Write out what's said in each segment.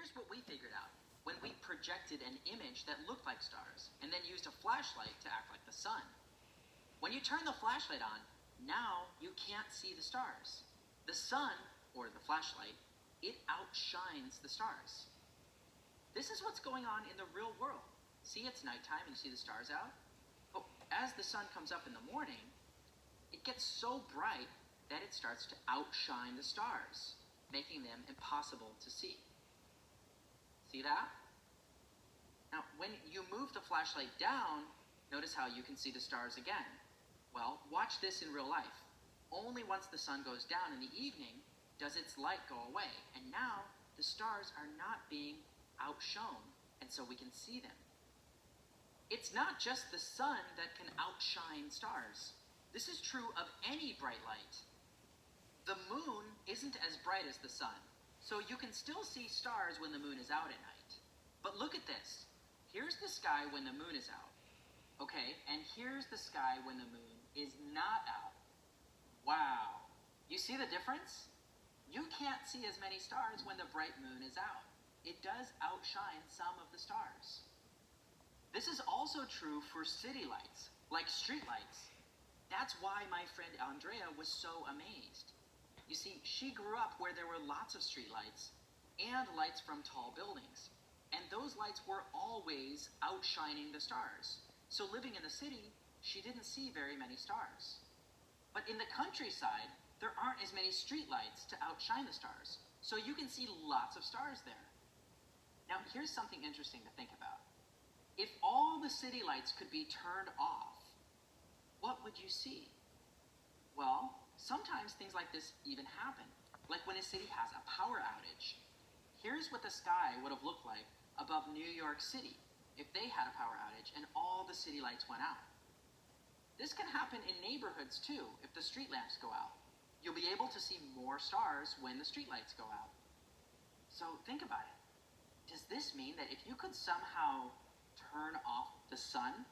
here's what we figured out. When we projected an image that looked like stars, and then used a flashlight to act like the sun. When you turn the flashlight on, now you can't see the stars. The sun, or the flashlight, it outshines the stars. This is what's going on in the real world. See, it's nighttime and you see the stars out. But as the sun comes up in the morning, it gets so bright that it starts to outshine the stars, making them impossible to see. See that? Now, when you move the flashlight down, notice how you can see the stars again. Well, watch this in real life. Only once the sun goes down in the evening does its light go away, and now the stars are not being outshone, and so we can see them. It's not just the sun that can outshine stars. This is true of any bright light. The moon isn't as bright as the sun, so you can still see stars when the moon is out at night. But look at this. Here's the sky when the moon is out. Okay, and here's the sky when the moon is not out. Wow. You see the difference? You can't see as many stars when the bright moon is out. It does outshine some of the stars. This is also true for city lights, like street lights. That's why my friend Andrea was so amazed. You see, she grew up where there were lots of street lights and lights from tall buildings. And those lights were always outshining the stars. So living in the city, she didn't see very many stars. But in the countryside, there aren't as many street lights to outshine the stars. So you can see lots of stars there. Now, here's something interesting to think about. If all the city lights could be turned off, what would you see? Well, sometimes things like this even happen, like when a city has a power outage. Here's what the sky would have looked like above New York City if they had a power outage and all the city lights went out. This can happen in neighborhoods too if the street lamps go out. You'll be able to see more stars when the street lights go out. So think about it. Does this mean that if you could somehow turn off the sun,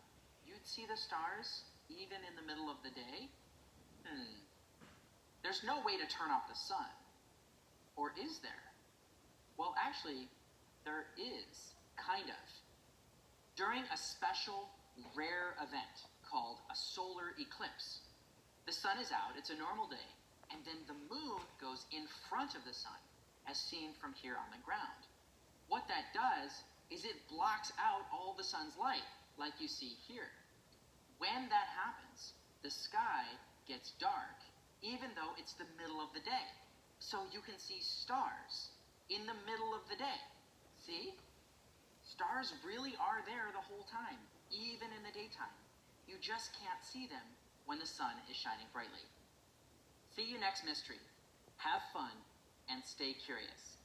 you'd see the stars even in the middle of the day? There's no way to turn off the sun. Or is there? Well, actually, there is, kind of. During a special, rare event called a solar eclipse, the sun is out, it's a normal day, and then the moon goes in front of the sun, as seen from here on the ground. What that does is it blocks out all the sun's light, like you see here. When that happens, the sky gets dark, even though it's the middle of the day. So you can see stars in the middle of the day. See? Stars really are there the whole time, even in the daytime. You just can't see them when the sun is shining brightly. See you next mystery. Have fun and stay curious.